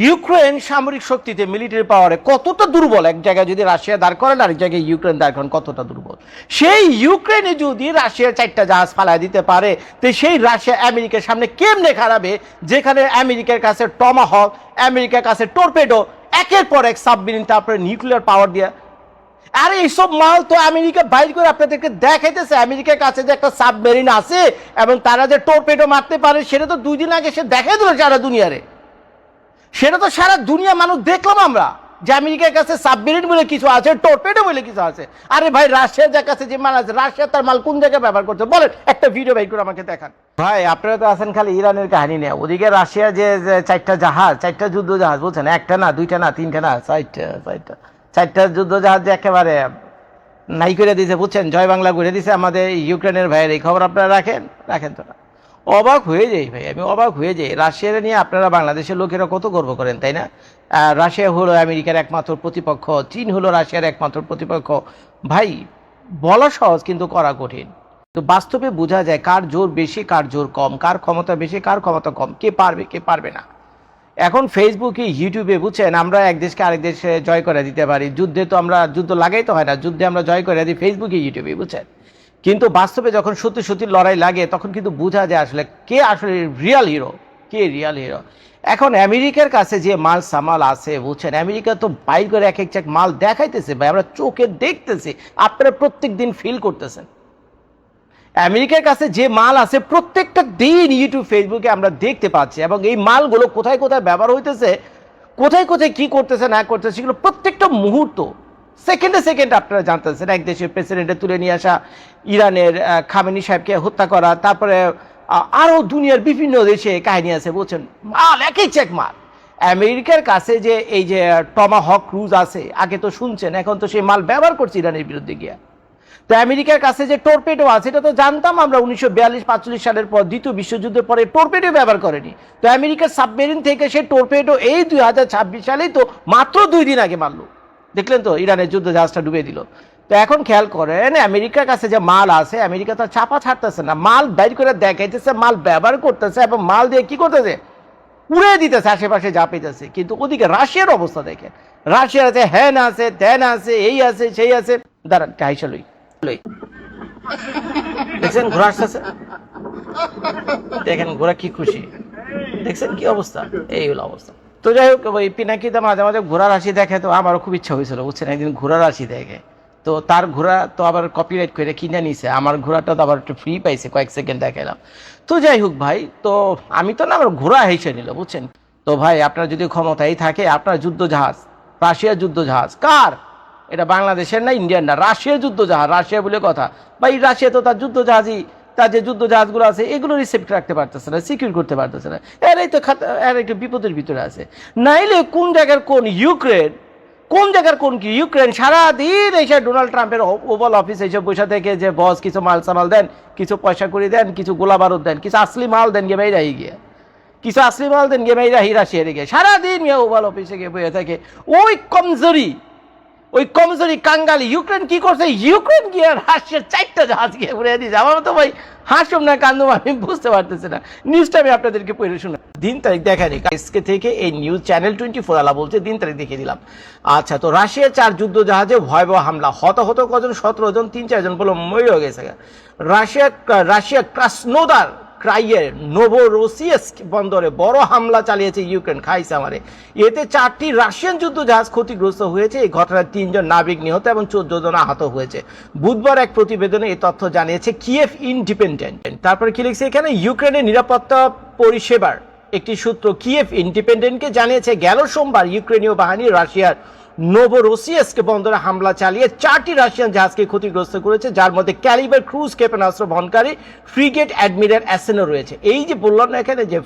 Ukraine সামরিক শক্তিতে military পাওয়ারে কতটা দুর্বল, এক জায়গায় যদি রাশিয়া দাঁড় করেন আরেক জায়গায় ইউক্রেন দাঁড় করেন কতটা দুর্বল। সেই ইউক্রেনে যদি রাশিয়ার 4টা জাহাজ ফালায় দিতে পারে, তো সেই রাশিয়া আমেরিকার সামনে কেমনে খারাবে, যেখানে আমেরিকার কাছে টমাহক, আমেরিকার কাছে টর্পেডো, একের পর এক সাবমেরিন, তারপরে নিউক্লিয়ার পাওয়ার দিয়া। আর এইসব মাল তো আমেরিকা বাইর করে আপনাদেরকে দেখাইতেছে। আমেরিকার কাছে যে একটা সাবমেরিন আছে এবং তারা যে টর্পেডো মারতে পারে, সেটা তো 2 দিন আগে সে দেখাই দিল সারা দুনিয়ারে। সেটা তো সারা দুনিয়া মানুষ দেখলাম আমরা যে আমেরিকার কাছে সাবমেরিন বলে কিছু আছে, টর্পেডো বলে কিছু আছে। আরে ভাই, রাশিয়ার যার কাছে যে মাল আছে, রাশিয়া তার মাল কোন জায়গায় ব্যবহার করছে বলেন, একটা ভিডিও বাইর করে আমাকে দেখান। ভাই আপনারা তো আছেন খালি ইরানের কাহিনী নিয়ে। ওদিকে রাশিয়া যে 4টা জাহাজ, 4টা যুদ্ধ জাহাজ, বলছেন, 1টা না, 2টা না, 3টা না, 4টা যুদ্ধ জাহাজ যে একেবারে নাই করে দিয়েছে, বুঝছেন, জয় বাংলা করে দিয়েছে আমাদের ইউক্রেনের ভাইয়ের। এই খবর আপনারা রাখেন তো না? অবাক হয়ে যাই ভাই, আমি অবাক হয়ে যাই। রাশিয়া নিয়ে আপনারা বাংলাদেশের লোকেরা কত গর্ব করেন, তাই না? রাশিয়া হলো আমেরিকার একমাত্র প্রতিপক্ষ, চীন হলো রাশিয়ার একমাত্র প্রতিপক্ষ। ভাই, বলা সহজ কিন্তু করা কঠিন। তো বাস্তবে বোঝা যায় কার জোর বেশি, কার জোর কম, কার ক্ষমতা বেশি, কার ক্ষমতা কম, কে পারবে কে পারবে না। এখন ফেসবুকে, ইউটিউবে, বুঝছেন, আমরা এক দেশকে আরেক দেশে জয় করে দিতে পারি। যুদ্ধে তো আমরা যুদ্ধ লাগাইতে হয় না, যুদ্ধে আমরা জয় করে দিই ফেসবুকে, ইউটিউবে, বুঝছেন। কিন্তু বাস্তবে যখন সত্যি সত্যি লড়াই লাগে, তখন কিন্তু বোঝা যায় আসলে কে আসলে রিয়াল হিরো, কে রিয়াল হিরো। এখন আমেরিকার কাছে যে মাল সামাল আছে, বুঝছেন, আমেরিকা তো বাইর করে এক এক মাল দেখাইতেছে ভাই, আমরা চোখে দেখতেছি, আপনারা প্রত্যেক দিন ফিল করতেছেন। আমেরিকার কাছে যে মাল আছে প্রত্যেকটা দিন ইউটিউব, ফেসবুকে আমরা দেখতে পাচ্ছি, এবং এই মালগুলো কোথায় কোথায় ব্যবহার হইতেছে, কোথায় কোথায় কি করতেছে না করতেছে, সেগুলো প্রত্যেকটা মুহূর্ত, সেকেন্ডে আপনারা জানতেছেন। এক দেশের প্রেসিডেন্টে তুলে নিয়ে আসা, ইরানের খামেনি সাহেবকে হত্যা করা, তারপরে আরও দুনিয়ার বিভিন্ন দেশে কাহিনী আছে, বলছেন, মাল একই চেক মাল। আমেরিকার কাছে যে এই যে টমাহক ক্রুজ আছে, আগে তো শুনছেন, এখন তো সেই মাল ব্যবহার করছে ইরানের বিরুদ্ধে গিয়া। তো আমেরিকার কাছে যে টর্পেডো আছে, এটা তো জানতাম আমরা 1942-45 সালের পর, দ্বিতীয় বিশ্বযুদ্ধের পরে টর্পেডো ব্যবহার করেনি। তো আমেরিকার সাবমেরিন থেকে সে টর্পেডো এই 2026 সালেই তো মাত্র 2 দিন আগে মারলো, দেখলেন তো, ইরানের যুদ্ধ জাহাজটা ডুবে দিল। তো এখন খেয়াল করেন, আমেরিকার কাছে যে মাল আছে, আমেরিকা তো চাপা ছাড়তেছে না, মাল বাইর করে দেখাইতেছে, মাল ব্যবহার করতেছে, এবং মাল দিয়ে কি করতেছে, উড়ে দিতেছে আশেপাশে যা পেতেছে। কিন্তু ওদিকে রাশিয়ার অবস্থা দেখেন, রাশিয়ার আছে হ্যান আছে, ত্যান আছে, এই আছে, সেই আছে। দাঁড়ান, কাহিসালই দেখছেন, ঘোড়া আসতেছে, দেখেন ঘোড়া কি খুশি, দেখছেন কি অবস্থা, এই হলো অবস্থা। তো যাই হোক, ওই পিনাকিতে মাঝে মাঝে ঘোড়ার হাসি দেখে, তো আমারও খুব ইচ্ছা হয়েছিল, বুঝছেন, একদিন ঘোড়ার হাসি দেখে। তো তার ঘোড়া তো আবার কপিরাইট করে কিনে নিছে, আমার ঘোড়াটা তো আবার একটু ফ্রি পাইছে, কয়েক সেকেন্ড দেখাইলাম। তো যাই হোক ভাই, তো আমি তো না, আমার ঘোড়া হেসে নিল, বুঝছেন। তো ভাই, আপনার যদি ক্ষমতাই থাকে, আপনার যুদ্ধ জাহাজ, রাশিয়ার যুদ্ধ জাহাজ কার? এটা বাংলাদেশের না, ইন্ডিয়ান না, রাশিয়ার যুদ্ধ জাহাজ, রাশিয়া বলে কথা ভাই। রাশিয়া তো তার যুদ্ধ জাহাজই, তার যে যুদ্ধ জাহাজগুলো আছে, এগুলো রিসেপ্ট রাখতে পারতেছে না, সিকিউর করতে পারতেছে না। এরাই তো এর একটু বিপদের ভিতরে আছে। নাইলে কোন জায়গার কোন ইউক্রেন, কোন জায়গার কোন কি ইউক্রেন, সারাদিন এসে ডোনাল্ড ট্রাম্পের ওভাল অফিস এসে বসে থেকে যে, বস কিছু মাল সামাল দেন, কিছু পয়সা করে দেন, কিছু গোলা বারুদ দেন, কিছু আসলি মাল দেন, গিয়ে মেয়েরাই গিয়ে কিছু আসলি মাল দেন, গিয়ে মেয়েরা রাশিয়ারে গিয়ে সারাদিন গিয়ে ওভাল অফিসে গিয়ে বসে থাকে। ওই কমজোরি কাঙ্গালি ইউক্রেন কি করছে, ইউক্রেন গিয়ে রাশিয়ার 4টা জাহাজ গিয়ে উড়ে দিয়েছে। আমার তো ভাই হাসুম না কান্দুম আমি বুঝতে পারতেছি না। নিউজটা আমি আপনাদেরকে পড়ে শোনা, দিন তারিখ দেখানি আজকে থেকে, এই নিউজ চ্যানেল 24 আলা বলছে, দিন তারিখ দেখে দিলাম। আচ্ছা, তো রাশিয়ার 4 যুদ্ধ জাহাজে ভয়াবহ হামলা, হত কজন, 17 জন, 3-4 জন বলে মরে গেছে। রাশিয়া ক্রাসনোদার ক্রাইয়ের নোভোরোসিয়াস্ক বন্দরে বড় হামলা চালিয়েছে ইউক্রেন, খাইছে আমারে। এতে 4টি রাশিয়ান যুদ্ধ জাহাজ ক্ষতিগ্রস্ত হয়েছে। এই ঘটনায় 3 জন নাবিক নিহত এবং 14 জন আহত হয়েছে। বুধবার এক প্রতিবেদনে এই তথ্য জানিয়েছে কিয়েভ ইন্ডিপেন্ডেন্ট। তারপরে কি লিখছে এখানে, ইউক্রেনের নিরাপত্তা পরিষেবার একটি সূত্র কিয়েভ ইন্ডিপেন্ডেন্টকে জানিয়েছে, গেল সোমবার ইউক্রেনীয় বাহিনী রাশিয়ার নোভোরোসিয়াস্ক বন্দরে হামলা চালিয়ে 4টি রাশিয়ান জাহাজকে ক্ষতিগ্রস্ত করেছে, যার মধ্যে ক্যালিবার ক্রুজ ক্ষেপণাস্ত্র বহনকারী ফ্রিগেট অ্যাডমিরাল অ্যাসেনও রয়েছে। এই যে বললাম না এখানে যে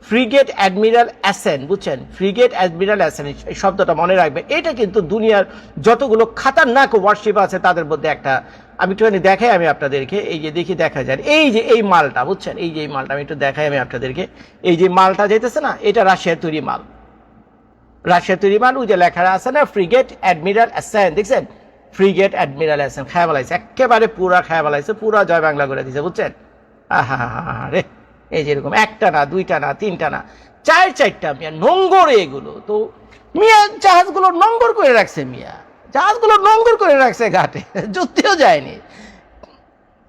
ফ্রিগেট অ্যাডমিরাল অ্যাসেন, বুঝছেন, ফ্রিগেট অ্যাডমিরাল অ্যাসেন, এই শব্দটা মনে রাখবে। এটা কিন্তু দুনিয়ার যতগুলো খাতারনাক ওয়ারশিপ আছে তাদের মধ্যে একটা। আমি একটুখানি দেখাই আমি আপনাদেরকে, এই যে দেখি দেখা যায়, এই যে এই মালটা, বুঝছেন, এই যে এই মালটা আমি একটু দেখাই আমি আপনাদেরকে। এই যে মালটা যেতেছে না, এটা রাশিয়ার তৈরি মাল, রাশিয়ার তৈরি মাল। ওই যে লেখা আছে না, ফ্রিগেট অ্যাডমিরাল অ্যাসেন, দেখছেন, ফ্রিগেট অ্যাডমিরাল অ্যাসেন, খায়া বলাইছে, একেবারে পুরা খায়া বলাইছে, পুরা জয় বাংলা করে দিছে, বুঝছেন। রে, এই যেরকম 1টা না, 2টা না, 3টা না, চারটা মিয়া নোংর এগুলো তো মিয়া জাহাজগুলো নোংর করে রাখছে মিয়া জাহাজগুলো নোংর করে রাখছে ঘাটে যুদ্ধেও যায়নি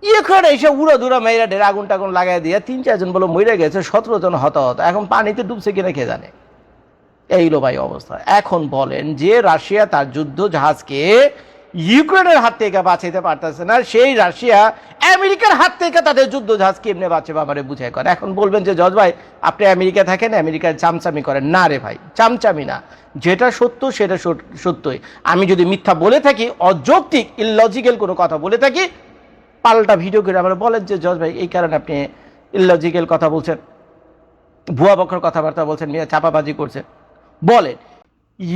ইউক্রেন এসে উড়া দুরা মেয়েরা ঢের আগুন টাগুন লাগাই দিয়ে 3-4 জন বলে মরে গেছে 17 জন হতাহত এখন পানিতে ডুবছে কিনা কে জানে এইলো ভাই অবস্থা এখন বলেন যে রাশিয়া তার যুদ্ধ জাহাজকে ইউক্রেনের হাত থেকে বাঁচাইতে পারতেছে না সেই রাশিয়া আমেরিকার হাত থেকে তাদের যুদ্ধ জাহাজ কেমনে বাঁচাবে আমারে বুঝাই করে এখন বলবেন যে জজ ভাই আপনি আমেরিকা থাকেন আমেরিকার চামচামি করেন না রে ভাই চামচামি না যেটা সত্য সেটা সত্যই আমি যদি মিথ্যা বলে থাকি অযৌক্তিক ইললজিক্যাল কোনো কথা বলে থাকি পাল্টা ভিডিও করে আমরা বলেন যে জজ ভাই এই কারণে আপনি ইললজিক্যাল কথা বলছেন ভুয়া বকর কথাবার্তা বলছেন নিয়ে চাপাবাজি করছেন বলেন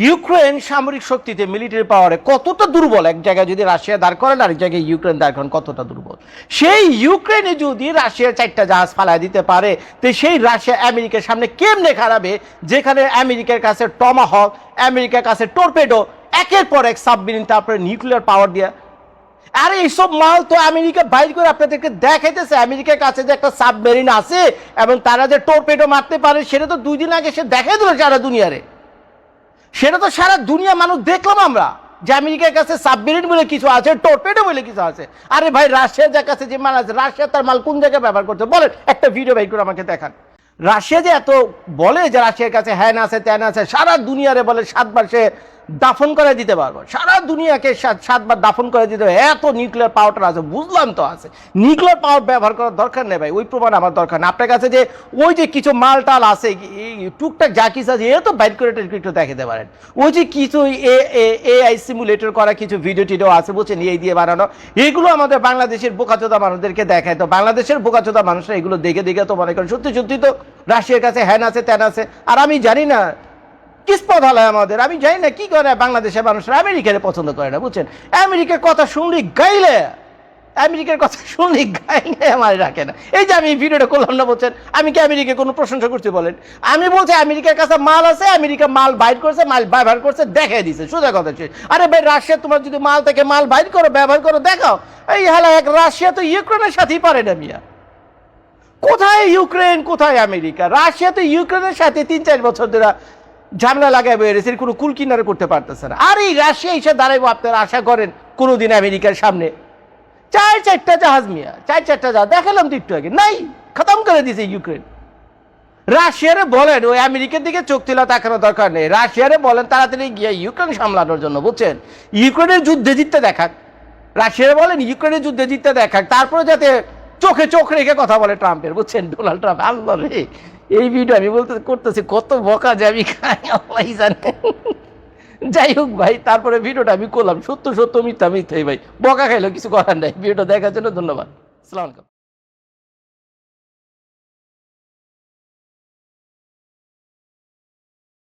ইউক্রেন সামরিক শক্তিতে মিলিটারি পাওয়ারে কতটা দুর্বল এক জায়গায় যদি রাশিয়া দাঁড় করেন আরেক জায়গায় ইউক্রেন দাঁড় করেন কতটা দুর্বল সেই ইউক্রেনে যদি রাশিয়ার 4টা জাহাজ ফালায় দিতে পারে তো সেই রাশিয়া আমেরিকার সামনে কেমনে খারাপে যেখানে আমেরিকার কাছে টমাহক আমেরিকার কাছে টর্পেডো একের পর এক সাবমেরিন তারপরে নিউক্লিয়ার পাওয়ার দিয়া আরে এইসব মাল তো আমেরিকা বাইর করে আপনাদেরকে দেখাইতেছে আমেরিকার কাছে যে একটা সাবমেরিন আছে এবং তারা যে টর্পেডো মারতে পারে সেটা তো 2 দিন আগে সে দেখাই দিল সারা দুনিয়ারে সেটা তো সারা দুনিয়া মানুষ দেখলাম আমরা যে আমেরিকার কাছে সাবমেরিন বলে কিছু আছে টর্পেডো বলে কিছু আছে আরে ভাই রাশিয়ার যার কাছে যে মাল আছে রাশিয়া তার মাল কোন জায়গায় ব্যবহার করছে বলেন একটা ভিডিও বাইর করে আমাকে দেখান রাশিয়া যে এত বলে যে রাশিয়ার কাছে হ্যান আছে ত্যান আছে সারা দুনিয়ারে বলে 7 বার সে দাফন করে দিতে পারবো সারা দুনিয়াকে 7 বার দাফন করে দিতে হবে এত নিউক্লিয়ার পাওয়ারটা আছে বুঝলাম তো আছে নিউক্লিয়ার পাওয়ার ব্যবহার করার দরকার নেই ভাই ওই প্রমাণ আমার দরকার না আপনার কাছে যে ওই যে কিছু মাল টাল আছে টুকটাক যা কিছু আছে এ তো বাইর করে একটু দেখাতে পারেন ওই যে কিছু এআই সিমুলেটর করা কিছু ভিডিও টিডিও আছে বুঝছেন এই দিয়ে বানানো এগুলো আমাদের বাংলাদেশের বোকাচোদা মানুষদেরকে দেখায় তো বাংলাদেশের বোকাচোদা মানুষরা এগুলো দেখে দেখে তো মনে করেন সত্যি সত্যি তো রাশিয়ার কাছে হ্যান আছে ত্যান আছে আর আমি জানি না কিসমত হালায় আমাদের আমি জানি না কি করে বাংলাদেশের মানুষরা আমেরিকারে পছন্দ করে না বুঝছেন আমেরিকার কথা শুনলি গাইলে আমেরিকার কথা শুনলি গাইলে আমার রাখে না এই যে আমি এই ভিডিওটা করলাম না বলছেন আমি কি আমেরিকার কোনো প্রশংসা করছি বলেন আমি বলছি আমেরিকার কাছে মাল আছে আমেরিকা মাল বাইর করছে মাল ব্যবহার করছে দেখাই দিছে সোজা কথা আরে ভাই রাশিয়া তোমার যদি মাল থেকে মাল বাইর করো ব্যবহার করো দেখাও এই হালা এক রাশিয়া তো ইউক্রেনের সাথেই পারে না মিয়া কোথায় ইউক্রেন কোথায় আমেরিকা রাশিয়া তো ইউক্রেনের সাথে 3-4 বছর ধরে ঝামেলা লাগাই বেরিয়েছে কোনো কুল কিনারে করতে পারতেছে না আর এই রাশিয়া এসে দাঁড়াইবো আপনারা আশা করেন কোনোদিন আমেরিকার সামনে 4-4টা জাহাজ মিয়া 4-4টা জাহাজ দেখালাম তো একটু আগে নাই খতম করে দিয়েছে ইউক্রেন রাশিয়ারে বলেন ওই আমেরিকার দিকে চোখ তুলা তাকানোর দরকার নেই রাশিয়ারে বলেন তাড়াতাড়ি গিয়ে ইউক্রেন সামলানোর জন্য বুঝছেন ইউক্রেনের যুদ্ধে জিততে দেখাক রাশিয়ারে বলেন ইউক্রেনের যুদ্ধে জিততে দেখাক তারপরে যাতে চোখে চোখ রেখে কথা বলে ট্রাম্পের বুঝছেন ডোনাল্ড ট্রাম্প আল্লাহ রে এই ভিডিও আমি বলতে করতেছি কত বকা যাবি খাই আল্লাহ জানে যাই হোক ভাই তারপরে ভিডিওটা আমি করলাম সত্য মিথ্যা মিথ্যাই ভাই বকা খাইলো কিছু করার নাই ভিডিওটা দেখার জন্য ধন্যবাদ আসসালামু আলাইকুম